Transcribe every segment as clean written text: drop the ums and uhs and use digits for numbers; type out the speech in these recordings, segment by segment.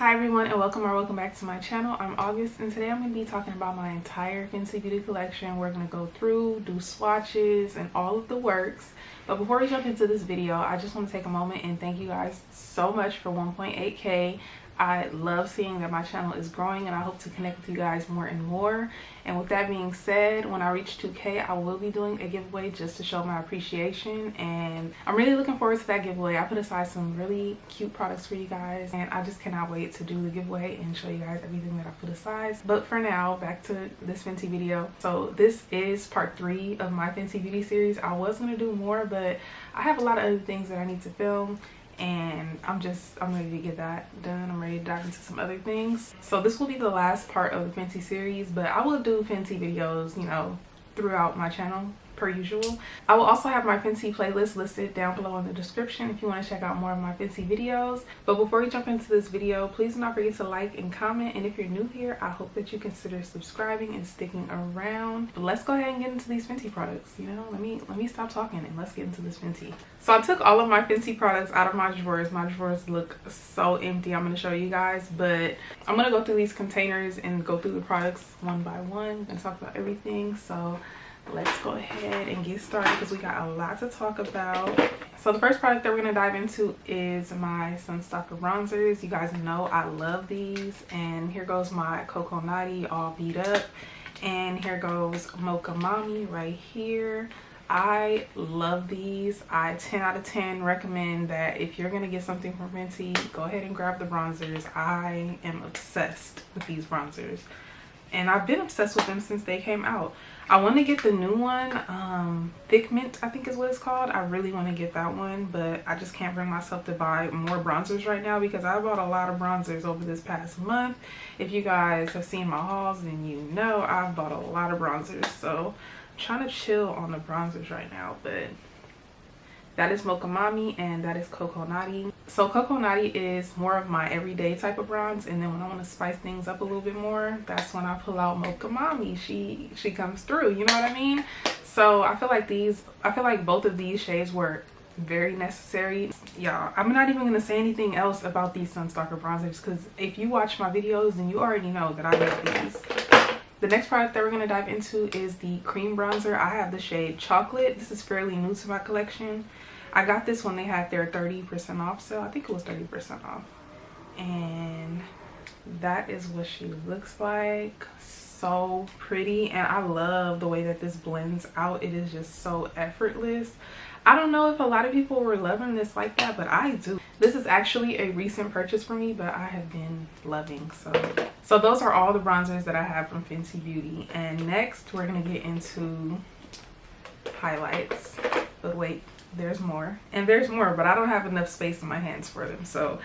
Hi everyone, and welcome back to my channel. I'm August, and today I'm going to be talking about my entire Fenty Beauty collection. We're going to go through, do swatches, and all of the works. But before we jump into this video, I just want to take a moment and thank you guys so much for 1.8K. I love seeing that my channel is growing, and I hope to connect with you guys more and more. And with that being said, when I reach 2K, I will be doing a giveaway just to show my appreciation, and I'm really looking forward to that giveaway. I put aside some really cute products for you guys, and I just cannot wait to do the giveaway and show you guys everything that I put aside. But for now, back to this Fenty video. So this is part 3 of my Fenty Beauty series. I was going to do more, but I have a lot of other things that I need to film, and I'm ready to get that done. I'm ready to dive into some other things. So this will be the last part of the Fenty series, but I will do Fenty videos, you know, throughout my channel per usual. I will also have my Fenty playlist listed down below in the description if you want to check out more of my Fenty videos. But before we jump into this video, please do not forget to like and comment, and if you're new here, I hope that you consider subscribing and sticking around. But let's go ahead and get into these Fenty products. You know, let me stop talking and let's get into this Fenty. So I took all of my Fenty products out of my drawers. My drawers look so empty. I'm going to show you guys, but I'm going to go through these containers and go through the products one by one and talk about everything. So let's go ahead and get started because we got a lot to talk about. So the first product that we're going to dive into is my Sunstalker bronzers. You guys know I love these, and here goes my Coco Naughty all beat up, and here goes Mocha Mommy right here. I love these. I 10 out of 10 recommend that if you're going to get something from Fenty, go ahead and grab the bronzers. I am obsessed with these bronzers, and I've been obsessed with them since they came out. I want to get the new one, Thick Mint I think is what it's called. I really want to get that one, but I just can't bring myself to buy more bronzers right now because I bought a lot of bronzers over this past month. If you guys have seen my hauls, then you know I've bought a lot of bronzers, so I'm trying to chill on the bronzers right now. But that is Mocha Mommy, and that is Coco Naughty. So Coco Naughty is more of my everyday type of bronze, and then when I want to spice things up a little bit more, that's when I pull out Mocha Mommy. She comes through, you know what I mean? So I feel like both of these shades were very necessary. Y'all, I'm not even gonna say anything else about these Sunstalker bronzers because if you watch my videos, then you already know that I love these. The next product that we're going to dive into is the cream bronzer. I have the shade Chocolate. This is fairly new to my collection. I got this when they had their 30% off sale. I think it was 30% off. And that is what she looks like. So pretty, and I love the way that this blends out. It is just so effortless. I don't know if a lot of people were loving this like that, but I do. This is actually a recent purchase for me, but I have been loving. So those are all the bronzers that I have from Fenty Beauty. And next we're gonna get into highlights. But wait, there's more. And there's more, but I don't have enough space in my hands for them. So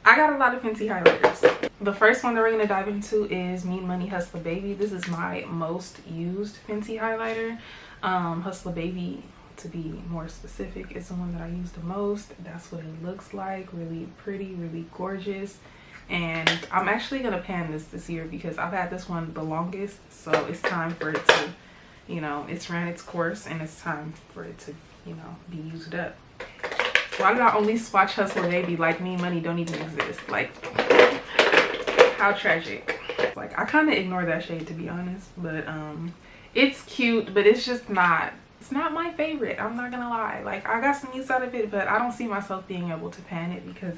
I got a lot of Fenty highlighters. The first one that we're gonna dive into is Mean Money Hustler Baby. This is my most used Fenty highlighter. Hustler Baby, to be more specific, is the one that I use the most. That's what it looks like. Really pretty, really gorgeous. And I'm actually gonna pan this year because I've had this one the longest, so it's time for it to, you know, it's ran its course and it's time for it to, you know, be used up. Why did I only swatch Hustler Baby like Mean Money don't even exist? Like, how tragic. Like, I kind of ignore that shade, to be honest, but it's cute, but it's just not, it's not my favorite. I'm not gonna lie. Like, I got some use out of it, but I don't see myself being able to pan it because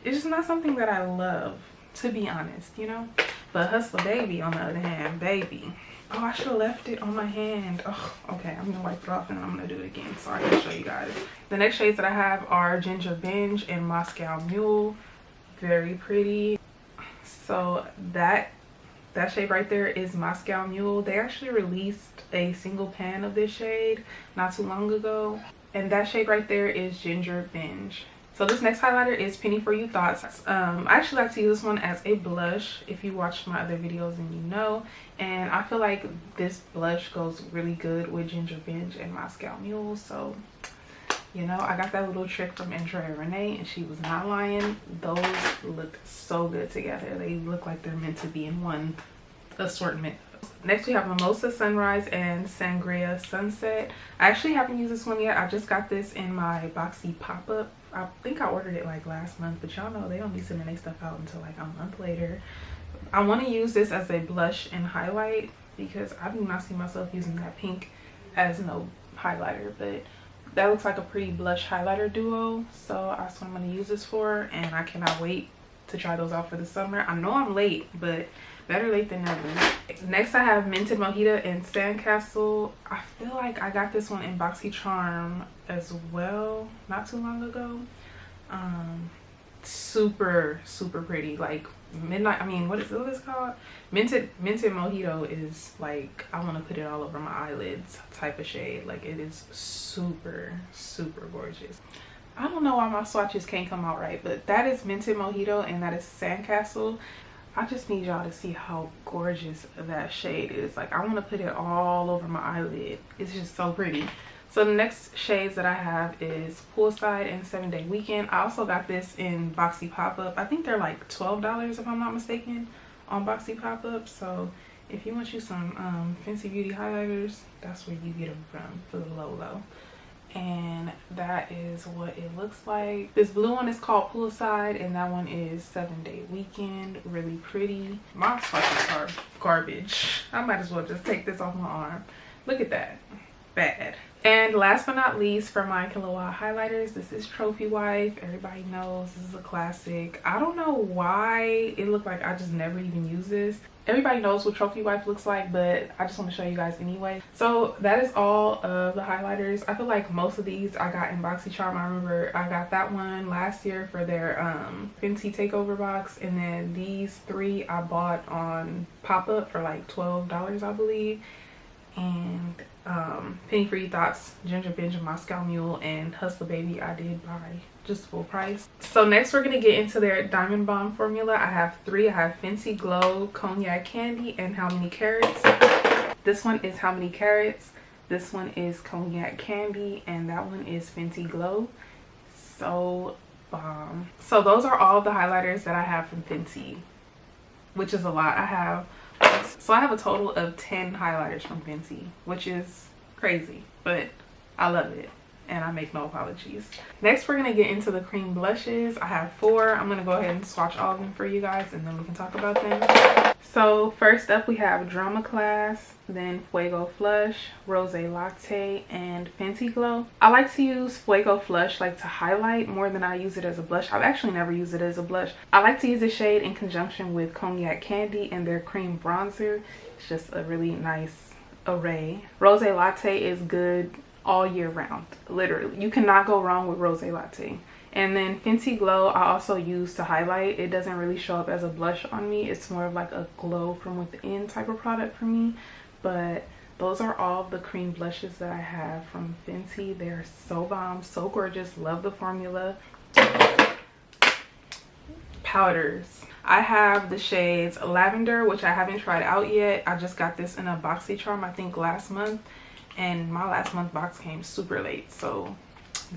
it's just not something that I love, to be honest, you know. But Hustler Baby, on the other hand, baby. Oh, I should have left it on my hand. Oh, okay, I'm gonna wipe it off and I'm gonna do it again so I can show you guys. The next shades that I have are Ginger Binge and Moscow Mule. Very pretty. So that shade right there is Moscow Mule. They actually released a single pan of this shade not too long ago, and that shade right there is Ginger Binge. So this next highlighter is Penny For You Thoughts. I actually like to use this one as a blush. If you watched my other videos, then you know. And I feel like this blush goes really good with Ginger Binge and Moscow Mule. So, you know, I got that little trick from Andrea Renee, and she was not lying. Those look so good together. They look like they're meant to be in one assortment. Next we have Mimosa Sunrise and Sangria Sunset. I actually haven't used this one yet. I just got this in my Boxy pop-up I think I ordered it like last month, but y'all know they don't be sending their stuff out until like a month later. I want to use this as a blush and highlight because I do not see myself using that pink as no highlighter, but that looks like a pretty blush highlighter duo, so that's what I'm going to use this for, and I cannot wait to try those out for the summer. I know I'm late, but better late than never. Next I have Minted Mojito and Sandcastle. I feel like I got this one in Boxycharm as well not too long ago. Super pretty, like midnight, I mean, what is this called? Minted Mojito is like, I want to put it all over my eyelids type of shade. Like, it is super gorgeous. I don't know why my swatches can't come out right, but that is Minted Mojito and that is Sandcastle. I just need y'all to see how gorgeous that shade is. Like, I want to put it all over my eyelid. It's just so pretty. So the next shades that I have is Poolside and 7 Day Weekend. I also got this in Boxy Pop-Up. I think they're like $12 if I'm not mistaken on Boxy Pop-Up. So if you want you some Fenty Beauty highlighters, that's where you get them from for the low. And that is what it looks like. This blue one is called Poolside and that one is 7 Day Weekend. Really pretty. My swatches are garbage. I might as well just take this off my arm. Look at that. Bad. And last but not least, for my Kilowatt highlighters, this is Trophy Wife. Everybody knows this is a classic. I don't know why it looked like I just never even use this. Everybody knows what Trophy Wife looks like, but I just want to show you guys anyway. So that is all of the highlighters. I feel like most of these I got in Boxycharm. I remember I got that one last year for their Fenty Takeover box, and then these three I bought on pop-up for like $12, I believe. And Penny for You Thoughts, Ginger Binge, Moscow Mule, and Hustler Baby I did buy just full price. So next we're gonna get into their Diamond Bomb formula. I have three. I have Fenty Glow, Cognac Candy, and How Many Carats. This one is How Many Carats, this one is Cognac Candy, and that one is Fenty Glow. So bomb. So those are all the highlighters that I have from Fenty, which is a lot. I have a total of 10 highlighters from Fenty, which is crazy, but I love it and I make no apologies. Next we're gonna get into the cream blushes. I have 4. I'm gonna go ahead and swatch all of them for you guys and then we can talk about them. So first up we have Drama Class, then Fuego Flush, Rose Latte, and Fenty Glow. I like to use Fuego Flush like to highlight more than I use it as a blush. I've actually never used it as a blush. I like to use this shade in conjunction with Cognac Candy and their cream bronzer. It's just a really nice array. Rose Latte is good all year round, literally. You cannot go wrong with Rose Latte. And then Fenty Glow I also use to highlight. It doesn't really show up as a blush on me. It's more of like a glow from within type of product for me. But those are all the cream blushes that I have from Fenty. They're so bomb, so gorgeous. Love the formula. Powders. I have the shades Lavender, which I haven't tried out yet. I just got this in a Boxycharm I think last month. And my last month box came super late, so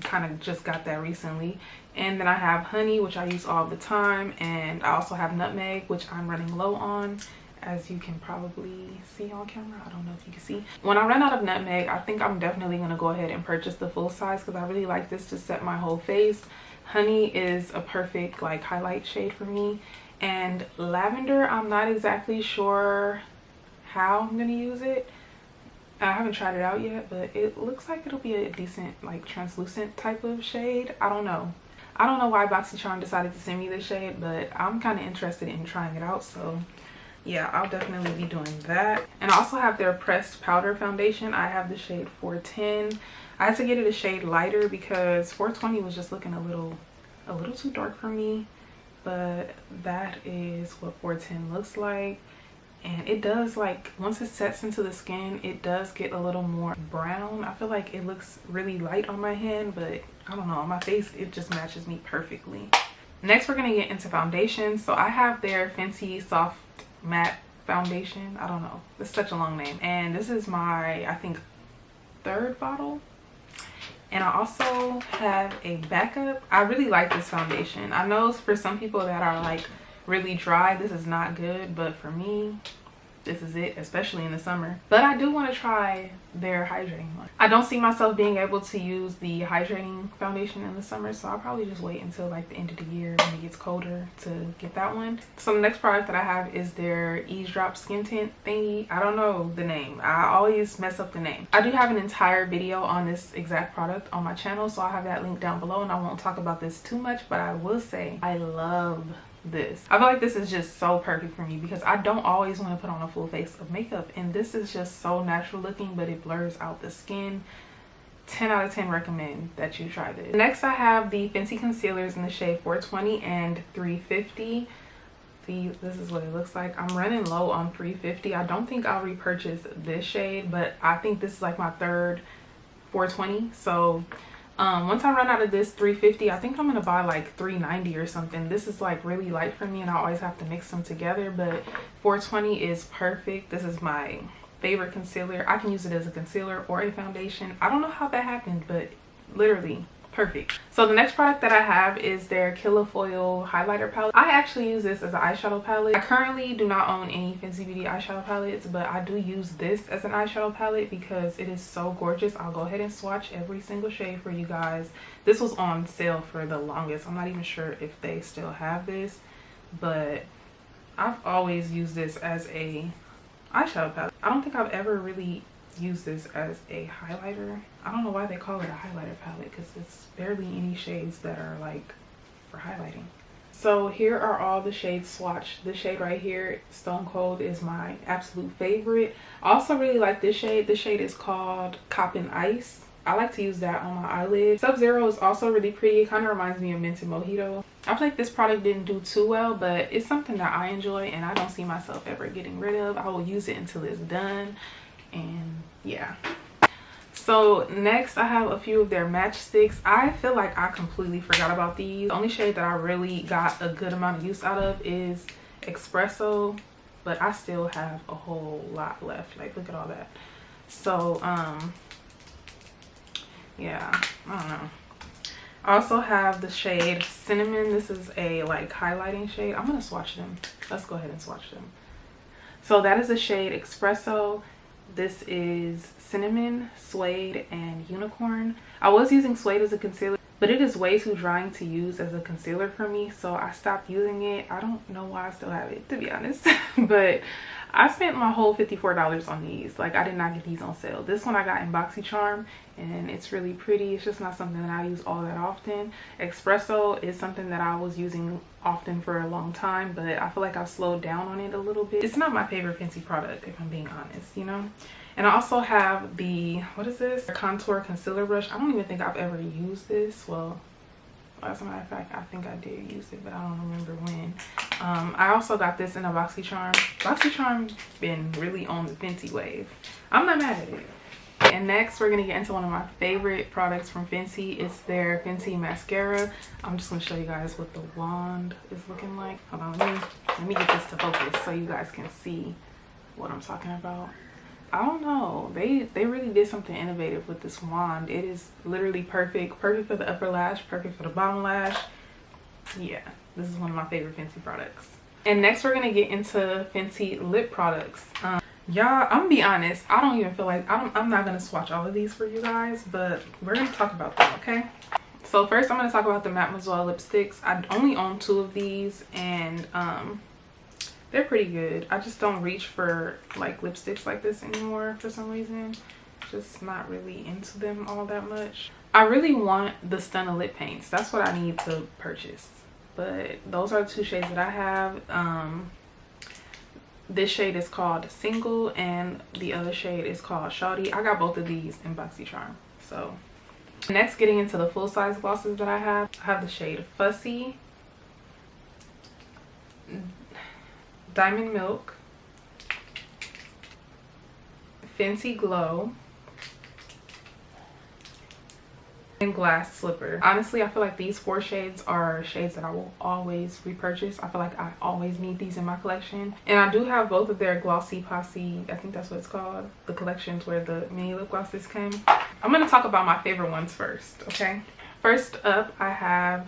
kind of just got that recently. And then I have Honey, which I use all the time, and I also have Nutmeg, which I'm running low on, as you can probably see on camera. I don't know if you can see. When I run out of Nutmeg, I think I'm definitely going to go ahead and purchase the full size because I really like this to set my whole face. Honey is a perfect like highlight shade for me, and Lavender I'm not exactly sure how I'm going to use it. I haven't tried it out yet, but it looks like it'll be a decent like translucent type of shade. I don't know why Boxycharm decided to send me this shade, but I'm kind of interested in trying it out, so yeah, I'll definitely be doing that. And I also have their pressed powder foundation. I have the shade 410. I had to get it a shade lighter because 420 was just looking a little too dark for me, but that is what 410 looks like. And it does, like, once it sets into the skin, it does get a little more brown. I feel like it looks really light on my hand, but I don't know, on my face it just matches me perfectly. Next we're gonna get into foundations. So I have their Fenty Soft Matte Foundation. I don't know, it's such a long name, and this is my I think 3rd bottle. And I also have a backup. I really like this foundation. I know for some people that are like really dry, this is not good, but for me this is it, especially in the summer. But I do want to try their hydrating one. I don't see myself being able to use the hydrating foundation in the summer, so I'll probably just wait until like the end of the year when it gets colder to get that one. So the next product that I have is their Eaze Drop Skin Tint thingy. I don't know the name. I always mess up the name. I do have an entire video on this exact product on my channel, so I'll have that link down below, and I won't talk about this too much, but I will say I love this. I feel like this is just so perfect for me because I don't always want to put on a full face of makeup, and this is just so natural looking, but it blurs out the skin. 10 out of 10 recommend that you try this. Next, I have the Fenty concealers in the shade 420 and 350. This is what it looks like. I'm running low on 350. I don't think I'll repurchase this shade, but I think this is like my third 420. So once I run out of this 350, I think I'm gonna buy like 390 or something. This is like really light for me, and I always have to mix them together, but 420 is perfect. This is my favorite concealer. I can use it as a concealer or a foundation. I don't know how that happened, but literally perfect. So the next product that I have is their Kilowatt highlighter palette. I actually use this as an eyeshadow palette. I currently do not own any Fenty Beauty eyeshadow palettes, but I do use this as an eyeshadow palette because it is so gorgeous. I'll go ahead and swatch every single shade for you guys. This was on sale for the longest. I'm not even sure if they still have this, but I've always used this as a eyeshadow palette. I don't think I've ever really use this as a highlighter. I don't know why they call it a highlighter palette because it's barely any shades that are like for highlighting. So here are all the shades swatched. This shade right here, Stone Cold, is my absolute favorite. I also really like this shade. This shade is called Coppin' Ice. I like to use that on my eyelid. Sub-Zero is also really pretty. It kind of reminds me of Minted Mojito. I feel like this product didn't do too well, but it's something that I enjoy and I don't see myself ever getting rid of. I will use it until it's done. And yeah, so next I have a few of their Matchstix. I feel like I completely forgot about these. The only shade that I really got a good amount of use out of is Espresso, but I still have a whole lot left. Like, look at all that. So yeah, I don't know. I also have the shade Cinnamon. This is a like highlighting shade. I'm gonna swatch them. Let's go ahead and swatch them. So that is the shade Espresso. This is Cinnamon, Suede, and Unicorn. I was using Suede as a concealer, but it is way too drying to use as a concealer for me, so I stopped using it. I don't know why I still have it, to be honest. But I spent my whole $54 on these. Like, I did not get these on sale. This one I got in Boxycharm, and it's really pretty. It's just not something that I use all that often. Espresso is something that I was using often for a long time, but I feel like I've slowed down on it a little bit. It's not my favorite Fenty product, if I'm being honest, you know? And I also have the, what is this? Contour Concealer Brush. I don't even think I've ever used this. Well, as a matter of fact, I think I did use it, but I don't remember when. I also got this in a Boxycharm. Boxycharm been really on the Fenty wave. I'm not mad at it. And next we're gonna get into one of my favorite products from Fenty. It's their Fenty mascara. I'm just gonna show you guys what the wand is looking like. Hold on, let me get this to focus so you guys can see what I'm talking about. I don't know, they really did something innovative with this wand. It is literally perfect for the upper lash, perfect for the bottom lash. Yeah, this is one of my favorite Fenty products. And next we're gonna get into Fenty lip products. Y'all, I'm gonna be honest, I don't even feel like I'm not gonna swatch all of these for you guys, but we're gonna talk about them, okay? So first I'm gonna talk about the Mademoiselle lipsticks. I only own 2 of these, and they're pretty good. I just don't reach for like lipsticks like this anymore for some reason. Just not really into them all that much. I really want the Stunna lip paints. That's what I need to purchase. But those are the 2 shades that I have. This shade is called Single and the other shade is called Shawty. I got both of these in Boxycharm. So next, getting into the full size glosses that I have the shade Fussy, Diamond Milk, Fenty Glow, and Glass Slipper. Honestly, I feel like these 4 shades are shades that I will always repurchase. I feel like I always need these in my collection. And I do have both of their Glossy Posse, I think that's what it's called, the collections where the mini lip glosses came. I'm going to talk about my favorite ones first, okay? First up, I have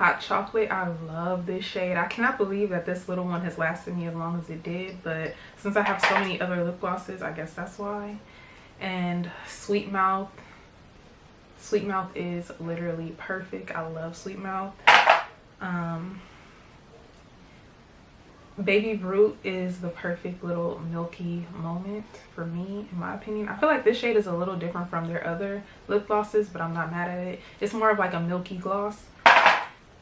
Hot Chocolate. I love this shade. I cannot believe that this little one has lasted me as long as it did, but since I have so many other lip glosses, I guess that's why. And Sweet Mouth. Sweet Mouth is literally perfect. I love Sweet Mouth. Baby Brute is the perfect little milky moment for me, in my opinion. I feel like this shade is a little different from their other lip glosses, but I'm not mad at it. It's more of like a milky gloss.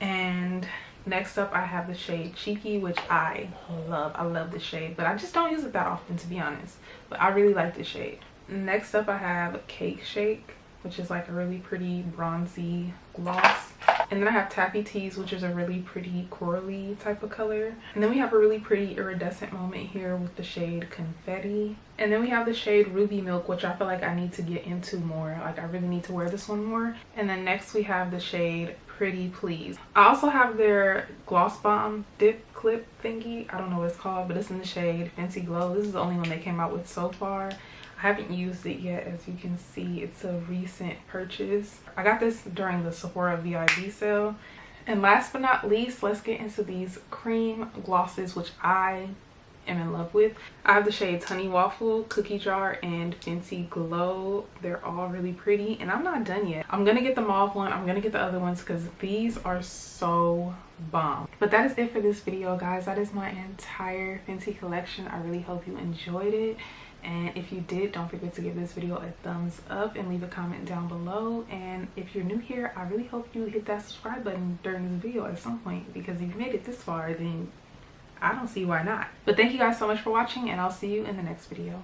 And next up I have the shade Cheeky, which I love. I love this shade, but I just don't use it that often, to be honest. But I really like this shade. Next up I have Cake Shake, which is like a really pretty bronzy gloss. And then I have Taffy Tease, which is a really pretty corally type of color. And then we have a really pretty iridescent moment here with the shade Confetti. And then we have the shade Ruby Milk, which I feel like I need to get into more. Like I really need to wear this one more. And then next we have the shade Pretty Please. I also have their Gloss Bomb Dip Clip thingy. I don't know what it's called, but it's in the shade Fenty Glow. This is the only one they came out with so far. I haven't used it yet. As you can see, it's a recent purchase. I got this during the Sephora VIB sale. And last but not least, let's get into these cream glosses, which I am in love with. I have the shades Honey Waffle, Cookie Jar, and Fenty Glow. They're all really pretty, and I'm not done yet. I'm gonna get the mauve one. I'm gonna get the other ones because these are so bomb. But that is it for this video, guys. That is my entire Fenty collection. I really hope you enjoyed it. And if you did, don't forget to give this video a thumbs up and leave a comment down below. And if you're new here, I really hope you hit that subscribe button during this video at some point, because if you made it this far, then I don't see why not. But thank you guys so much for watching, and I'll see you in the next video.